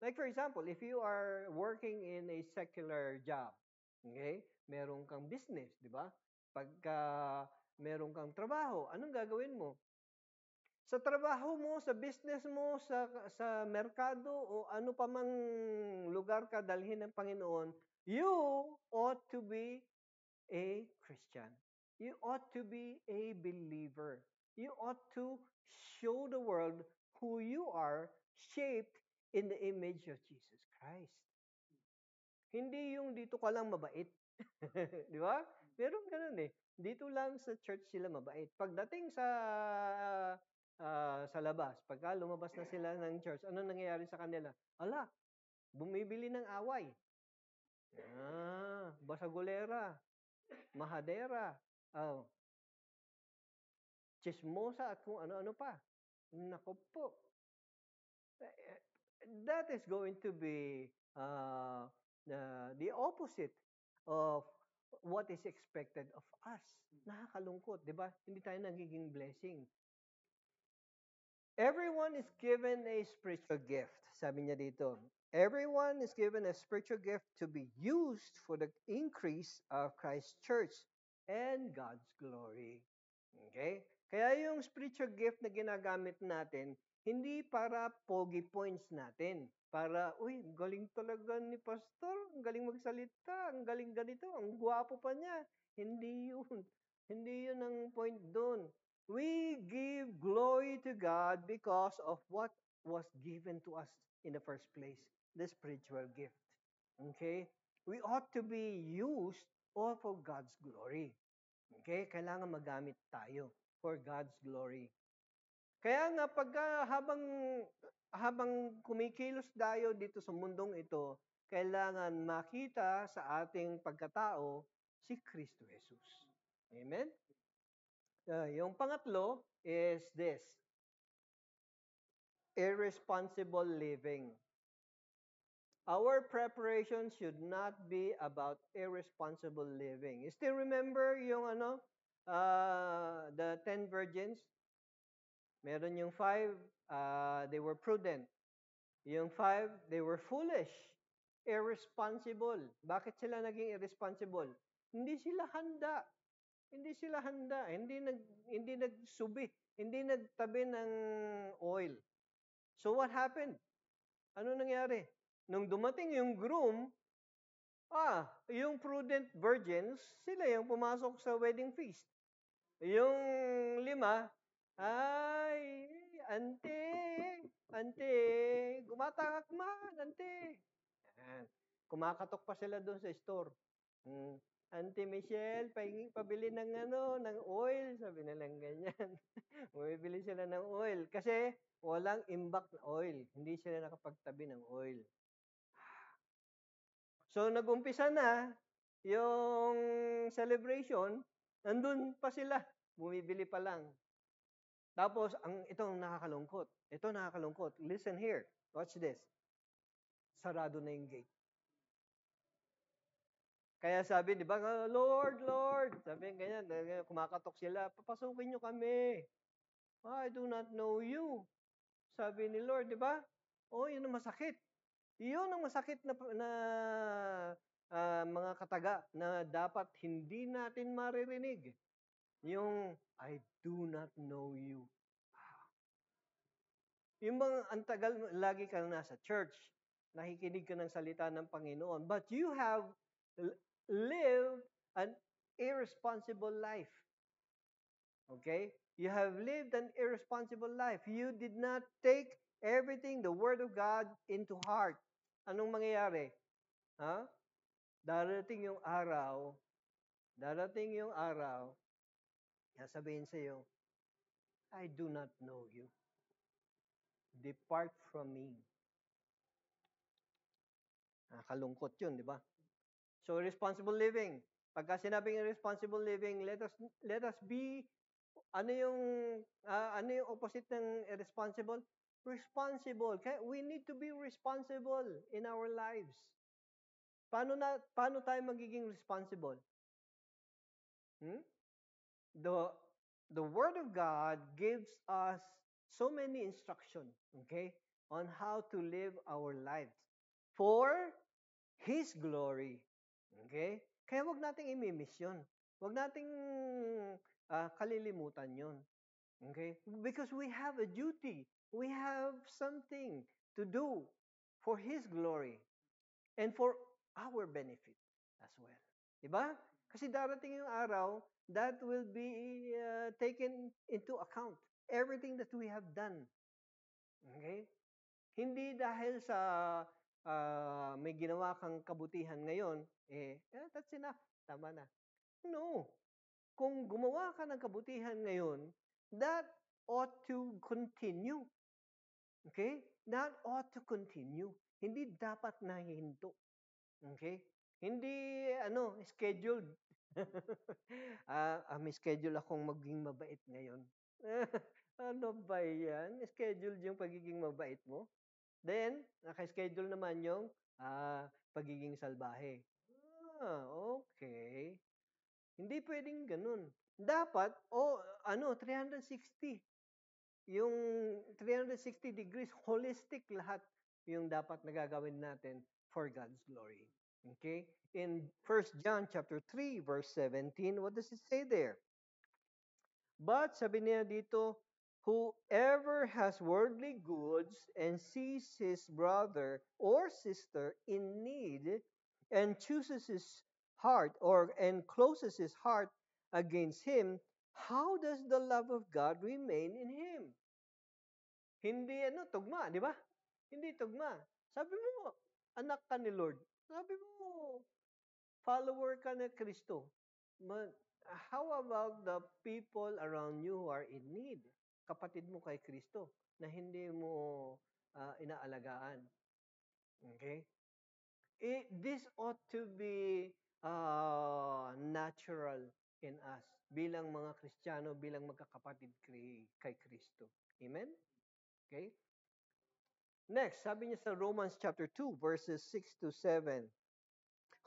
Like for example, if you are working in a secular job, okay? Meron kang business, di ba? Pagka meron kang trabaho, anong gagawin mo? Sa trabaho mo, sa business mo, sa merkado o ano pa mang lugar ka dalhin ng Panginoon, you ought to be a Christian. You ought to be a believer. You ought to show the world who you are, shaped in the image of Jesus Christ. Hindi yung dito ka lang mabait. Di ba? Meron ganun eh. Dito lang sa church sila mabait. Pagdating sa labas, pagka lumabas na sila ng church, ano nangyayari sa kanila? Ala, bumibili ng away. Basagolera, mahadera, chismosa at kung ano-ano pa. Nako po. That is going to be the opposite of what is expected of us. Nakakalungkot, di ba? Hindi tayo nagiging blessing. Everyone is given a spiritual gift. Sabi niya dito, everyone is given a spiritual gift to be used for the increase of Christ's church and God's glory. Okay? Kaya yung spiritual gift na ginagamit natin, hindi para pogi points natin. Para, uy, galing talaga ni pastor, ang galing magsalita, ang galing ganito, ang gwapo pa niya. Hindi yun. Hindi yun ang point doon. We give glory to God because of what was given to us in the first place, the spiritual gift. Okay? We ought to be used all for God's glory. Okay? Kailangan magamit tayo for God's glory. Kaya nga habang kumikilos tayo dito sa mundong ito, kailangan makita sa ating pagkatao si Kristo Jesus. Amen? Yung pangatlo is this, irresponsible living. Our preparation should not be about irresponsible living. You still remember yung the 10 virgins? Meron yung 5, they were prudent. Yung 5, they were foolish, irresponsible. Bakit sila naging irresponsible? Hindi sila handa. Hindi sila handa. Hindi nagsubi. Hindi nagtabi ng oil. So what happened? Ano nangyari? Nung dumating yung groom, yung prudent virgins, sila yung pumasok sa wedding feast. Yung 5, ay, ante, gumatakak man, ante. Yan. Kumakatok pa sila doon sa store. Auntie Michelle, pabili ng oil, sabi nilang ganyan. Bumibili sila ng oil kasi walang imbak na oil. Hindi sila nakapagtabi ng oil. So nag-umpisa na yung celebration, nandun pa sila, bumibili pa lang. Tapos itong nakakalungkot. Ito nakakalungkot. Listen here. Watch this. Sarado na yung gate. Kaya sabi, di ba, Lord, Lord, sabi ganyan, kumakatok sila, papasukin nyo kami. I do not know you. Sabi ni Lord, di ba? Yun ang masakit. Yun ang masakit na mga kataga na dapat hindi natin maririnig. Yung, I do not know you. Yung mga antagal, lagi ka nasa church, nakikinig ka ng salita ng Panginoon, but you have lived an irresponsible life. Okay? You have lived an irresponsible life. You did not take everything, the Word of God, into heart. Anong mangyayari? Darating yung araw, sasabihin sa iyo, I do not know you. Depart from me. Kalungkot yun, di ba? So, responsible living. Pagka sinabing responsible living, let us be, ano yung opposite ng irresponsible? Responsible. We need to be responsible in our lives. Paano tayo magiging responsible? The Word of God gives us so many instructions, okay, on how to live our lives for His glory. Okay? Kaya wag nating i-miss yun. Wag nating kalilimutan yun. Okay? Because we have a duty. We have something to do for His glory and for our benefit as well. Diba? Kasi darating yung araw that will be taken into account. Everything that we have done. Okay? Hindi dahil sa may ginawa kang kabutihan ngayon, that's enough. Tama na. No. Kung gumawa ka ng kabutihan ngayon, that ought to continue. Okay? That ought to continue. Hindi dapat nahihinto. Okay? Hindi, scheduled. May schedule akong maging mabait ngayon. Ano ba yan? Scheduled yung pagiging mabait mo? Then, naka-schedule naman yung pagiging salbahe. Okay. Hindi pwedeng ganun. Dapat, 360. Yung 360 degrees, holistic lahat yung dapat nagagawin natin for God's glory. Okay? In 1 John chapter 3, verse 17, what does it say there? But sabi niya dito, whoever has worldly goods and sees his brother or sister in need and chooses his heart and closes his heart against him, how does the love of God remain in him? Hindi tugma, di ba? Hindi tugma. Sabi mo, anak ka ni Lord. Sabi mo, follower ka ni Kristo. But how about the people around you who are in need? Kapatid mo kay Kristo na hindi mo inaalagaan. Okay? This ought to be natural in us bilang mga Kristiyano, bilang magkakapatid kay Kristo. Amen? Okay? Next, sabi niya sa Romans chapter 2, verses 6 to 7.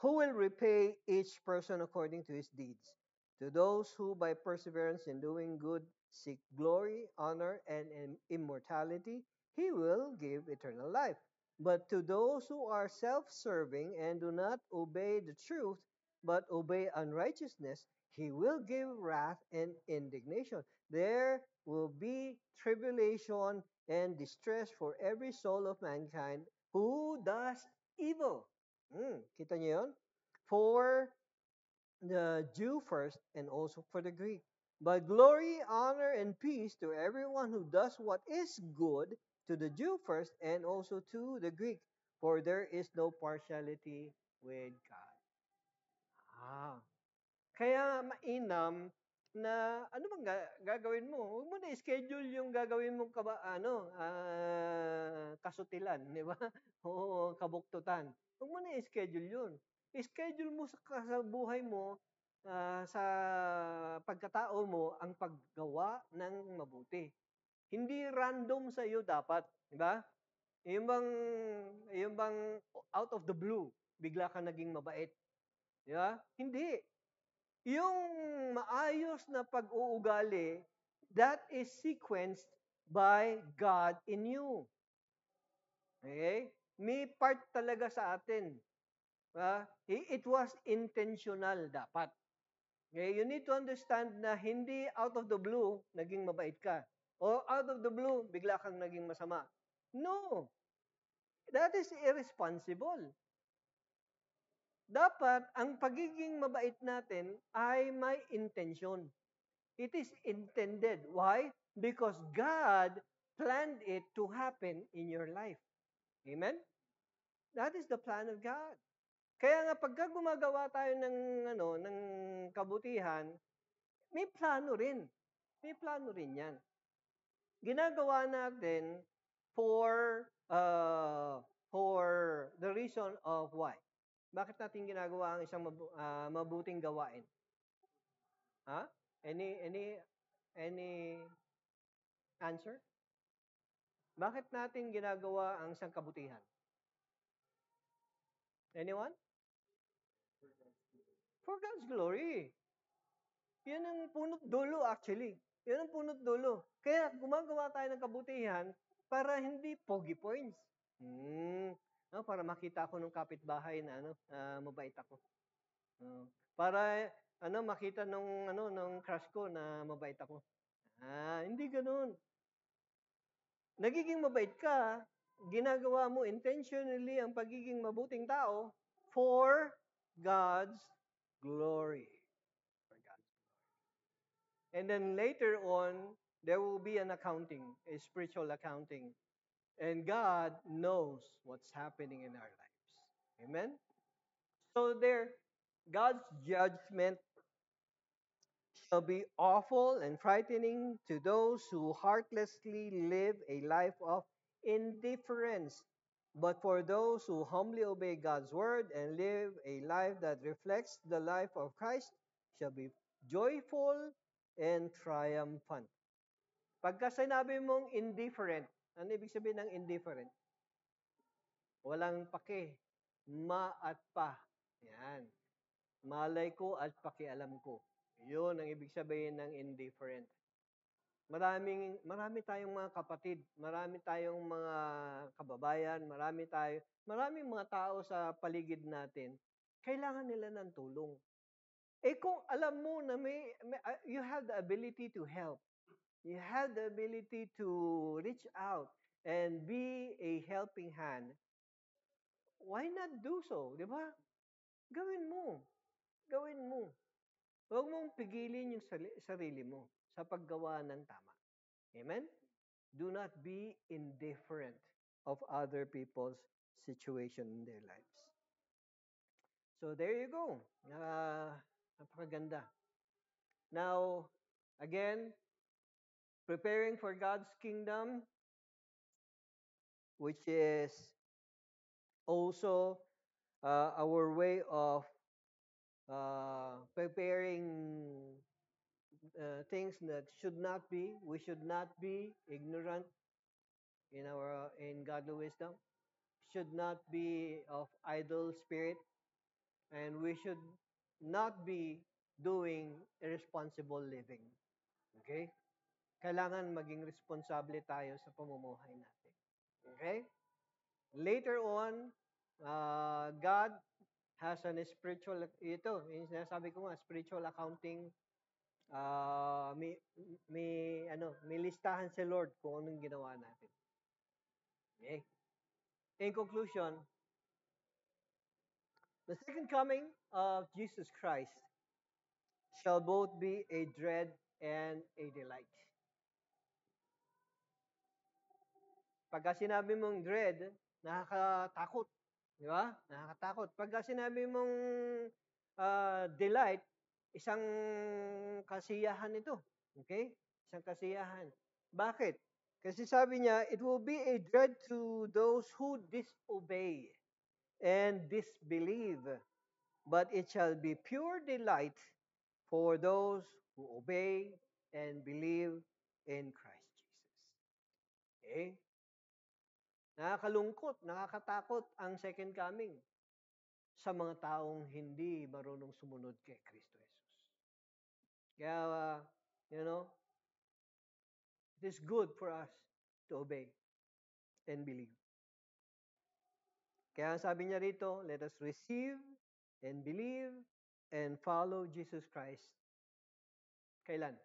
Who will repay each person according to his deeds? To those who by perseverance in doing good seek glory, honor, and immortality, he will give eternal life. But to those who are self-serving and do not obey the truth, but obey unrighteousness, he will give wrath and indignation. There will be tribulation and distress for every soul of mankind who does evil. Kita niyo yun? For the Jew first and also for the Greek. But glory, honor, and peace to everyone who does what is good, to the Jew first and also to the Greek. For there is no partiality with God. Kaya mainam na ano bang gagawin mo? Huwag mo na schedule yung gagawin mong kasutilan, di ba? Oo, kabuktutan. Huwag mo na schedule yun. I-schedule mo sa buhay mo, sa pagkatao mo, ang paggawa ng mabuti. Hindi random sa iyo dapat, di ba? Yung bang out of the blue, bigla ka naging mabait. Di ba? Hindi. Yung maayos na pag-uugali, that is sequenced by God in you. Okay? May part talaga sa atin. It was intentional dapat. Okay? You need to understand na hindi out of the blue, naging mabait ka. O out of the blue, bigla kang naging masama. No. That is irresponsible. Dapat, ang pagiging mabait natin ay may intention. It is intended. Why? Because God planned it to happen in your life. Amen? That is the plan of God. Kaya nga pagka gumagawa tayo ng kabutihan, may plano rin. May plano rin 'yan. Ginagawa natin for the reason of why. Bakit natin ginagawa ang isang mabuting gawain? Ha? Any answer? Bakit natin ginagawa ang isang kabutihan? Anyone? For God's glory. Yan ang punot dulo actually. Yan ang punot dulo. Kaya gumagawa tayo ng kabutihan para hindi pogi points. Para makita ko ng kapitbahay na mabait ako. Para makita ng crush ko na mabait ako. Hindi ganoon. Nagiging mabait ka, ginagawa mo intentionally ang pagiging mabuting tao for God's glory. For God's glory. And then later on, there will be an accounting, a spiritual accounting. And God knows what's happening in our lives. Amen? So there, God's judgment shall be awful and frightening to those who heartlessly live a life of indifference. But for those who humbly obey God's word and live a life that reflects the life of Christ shall be joyful and triumphant. Pagka sinabi mong indifferent, ano ibig sabihin ng indifferent? Walang pake. Ma at pa. Yan. Malay ko at pakialam ko. Yun ang ibig sabihin ng indifferent. Marami tayong mga kapatid, marami tayong mga kababayan, maraming mga tao sa paligid natin, kailangan nila ng tulong. Eh kung alam mo na you have the ability to help, you have the ability to reach out and be a helping hand, why not do so, di ba? Gawin mo. Gawin mo. Huwag mong pigilin yung sarili mo sa paggawa ng tama. Amen? Do not be indifferent of other people's situation in their lives. So there you go. Napakaganda. Now, again, preparing for God's kingdom, which is also our way of preparing things that should not be. We should not be ignorant in godly wisdom. Should not be of idle spirit, and we should not be doing irresponsible living. Okay? Kailangan maging responsable tayo sa pamumuhay natin. Okay? Later on, God has an spiritual, yung sinasabi ko nga, spiritual accounting, may listahan si Lord kung anong ginawa natin. Okay? In conclusion, the second coming of Jesus Christ shall both be a dread and a delight. Pagka sinabi mong dread, nakakatakot. Di ba? Nakakatakot. Pagka sinabi mong delight, isang kasiyahan ito. Okay? Isang kasiyahan. Bakit? Kasi sabi niya, it will be a dread to those who disobey and disbelieve, but it shall be pure delight for those who obey and believe in Christ Jesus. Okay? Nakakalungkot, nakakatakot ang second coming sa mga taong hindi marunong sumunod kay Kristo Jesus. Kaya, it is good for us to obey and believe. Kaya sabi niya rito, let us receive and believe and follow Jesus Christ. Kailan?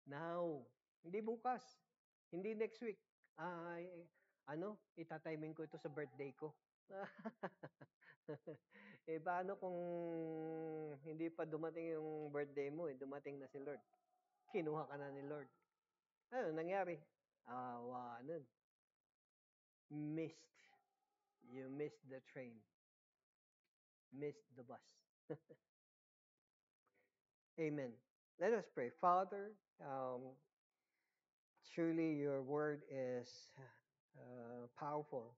Now. Hindi bukas. Hindi next week. Itatiming ko ito sa birthday ko. Paano kung hindi pa dumating yung birthday mo, dumating na si Lord? Kinuha ka na ni Lord. Ano nangyari? Nun. Missed. You missed the train. Missed the bus. Amen. Let us pray. Father, surely your word is powerful,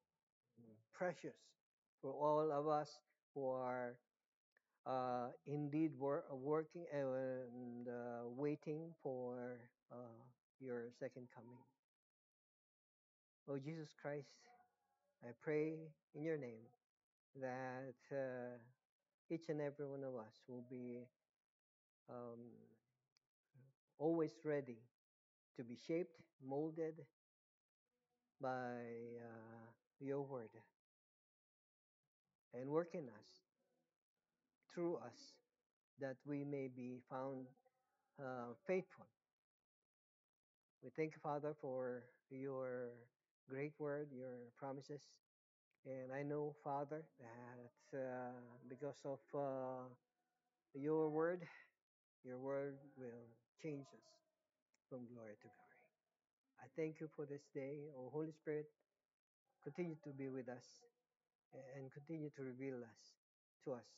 precious for all of us who are indeed working and waiting for your second coming. Oh, Jesus Christ, I pray in your name that each and every one of us will be always ready to be shaped, molded by your word and work in us, through us, that we may be found faithful. We thank you, Father, for your great word, your promises. And I know, Father, that because of your word will change us from glory to glory. I thank you for this day. Oh, Holy Spirit, continue to be with us and continue to reveal to us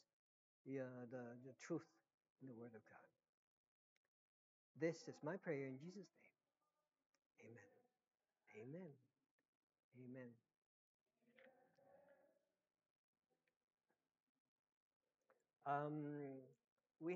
the truth in the Word of God. This is my prayer in Jesus' name. Amen. Amen. Amen. We